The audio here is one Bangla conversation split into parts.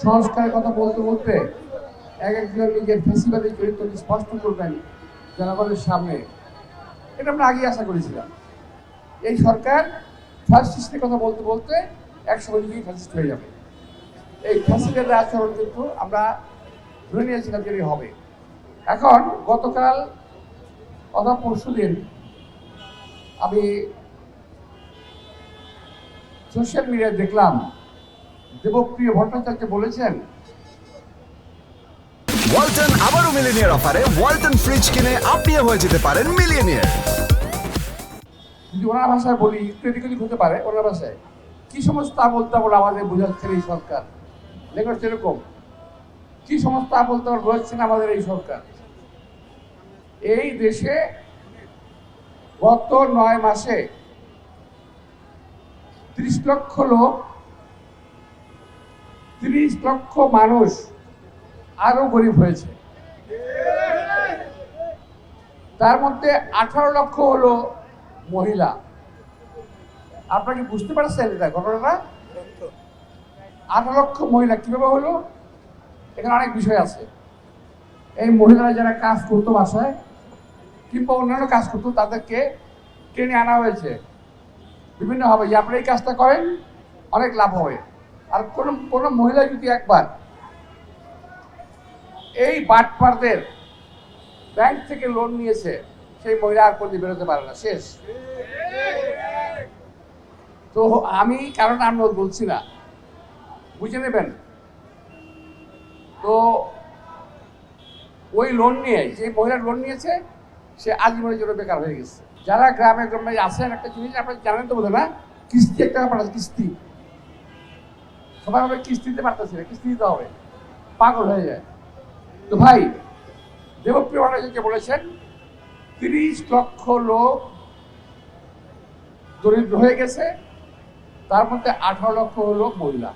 সংস্কারের কথা বলতে বলতে একজন নিজের ফেসিবাদী চরিত্র স্পষ্ট করবেন জনগণের সামনে, এটা আমরা আগেই আশা করেছিলাম। এই সরকার ফ্যাসিস্টের কথা বলতে বলতে একসময় নিজেই ফ্যাসিস্ট হয়ে যাবে। এই ফ্যাসিস্টের আচরণ কিন্তু আমরা ধরে নিয়েছিলাম যে হবে। এখন গতকাল অথবা পরশুদিন আমি সোশ্যাল মিডিয়ায় দেখলাম দেবপ্রিয় ভট্টাচার্য বলেছেন, ওয়ালটন আবারও মিলিনিয়ার অফারে ওয়ালটন ফ্রিজ কিনে আপনিও হয়ে যেতে পারেন মিলিয়নিয়ার। যদি ওনার ভাষায় বলি ক্রিটিক্যালি হতে পারে, ওনার ভাষায় কি সমস্ত আবল তাবল আমাদের বোঝাচ্ছেন এই সরকার, লেখা সেরকম কি সমস্ত আবল তাবল বোঝাচ্ছেন আমাদের এই সরকার। এই দেশে গত 9 মাসে 30 লক্ষ লোক, 30 লক্ষ মানুষ আরো গরিব হয়েছে। তার মধ্যে 18 লক্ষ হলো মহিলা। আপনারা কি বুঝতে পারছেন এটা ঘটনাটা? 18 লক্ষ মহিলা কিভাবে হলো? এখানে অনেক বিষয় আছে। এই মহিলারা যারা কাজ করতো বাসায় কিংবা অন্যান্য কাজ করতো, তাদেরকে টেনে আনা হয়েছে বিভিন্নভাবে যে আপনারা এই কাজটা করেন, অনেক লাভ হবে। আর কোনো মহিলা যদি একবার এই বাটপারদের ব্যাংক থেকে লোন নিয়েছে, সেই মহিলা আর কোনদিন বেরোতে পারে না, শেষ। তো আমি কারণ আমি বলছি না, বুঝে নেবেন। তো ওই লোন নিয়ে, যে মহিলা লোন নিয়েছে সে আজীবনের জন্য বেকার হয়ে গেছে। যারা গ্রামে গ্রামে আছেন, একটা জিনিস আপনারা জানেন তো বোধ না, কিস্তি একটা ব্যাপার আছে, কিস্তি। সবাই হবে কিস্তিতে পারতেছে না, কিস্তি দিতে হবে, পাগল হয়ে যায়। তো ভাই দেবপ্রিয় ভট্টাচার্য বলেছেন 30 লক্ষ লোক দরিদ্র হয়ে গেছে, তার মধ্যে 18 লক্ষ হলো মহিলা।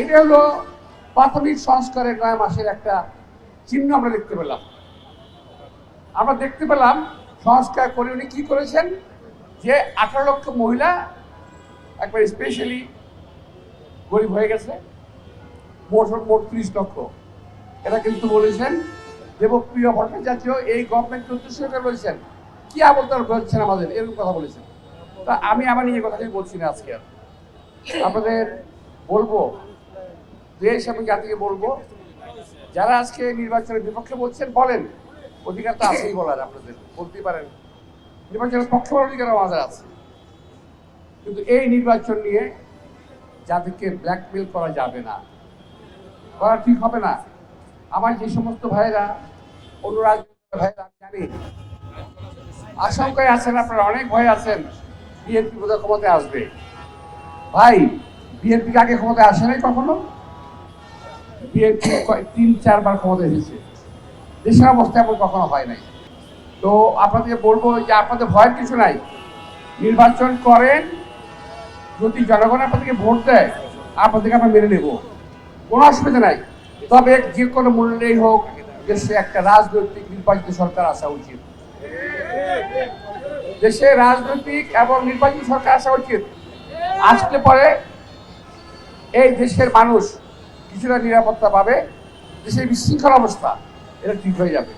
এটা হলো প্রাথমিক সংস্কারের 9 মাসের একটা চিহ্ন আমরা দেখতে পেলাম। আমরা দেখতে পেলাম সংস্কার করে উনি কি করেছেন, যে 18 লক্ষ মহিলা একবার স্পেশালি গরিব হয়ে গেছে, মোট 30 লক্ষ। এটা কিন্তু বলেছেন দেবপ্রিয় ভট্টাচার্য, এই গভর্নমেন্টের উদ্দেশ্য করে বলেছেন। কি আবলতার বলছেন আমাদের, এরকম কথা বলেছেন। তা আমি আমার নিজের কথাই বলছি না আজকে, আর আপনাদের বলবো, দেশ এবং জাতিকে বলবো, যারা আজকে নির্বাচনের বিপক্ষে বলছেন বলেন, অধিকার তো আছেই বলার, আপনাদের বলতেই পারেন। নির্বাচনের পক্ষে বলার অধিকার আমাদের আছে, কিন্তু এই নির্বাচন নিয়ে জাতিকে ব্ল্যাকমেল করা যাবে না, করা ঠিক হবে না। আমার যে সমস্ত ভাইরা, অনুরাগ ভাইরা, আমি জানি আশঙ্কায় আছেন, আপনারা অনেক ভয় আছেন বিএনপি বোধহয় ক্ষমতায় আসবে। ভাই বিএনপি আগে ক্ষমতায় আসে নাই কখনো? বিএনপি 3-4 বার ক্ষমতায় এসেছে, দেশের অবস্থা এমন কখনো হয় নাই। তো আপনাদেরকে বলবো যে আপনাদের ভয়ের কিছু নাই, নির্বাচন করেন, যদি জনগণ আপনাদেরকে ভোট দেয় আপনাদেরকে আমরা মেনে নেব, কোনো অসুবিধা নাই। তবে যে কোনো মূল্যেই হোক দেশে একটা রাজনৈতিক নির্বাচিত সরকার আসা উচিত, দেশে রাজনৈতিক এবং নির্বাচিত সরকার আসা উচিত। আসলে পরে এই দেশের মানুষ কিছুটা নিরাপত্তা পাবে, দেশের বিশৃঙ্খল অবস্থা এটা ঠিক হয়ে যাবে।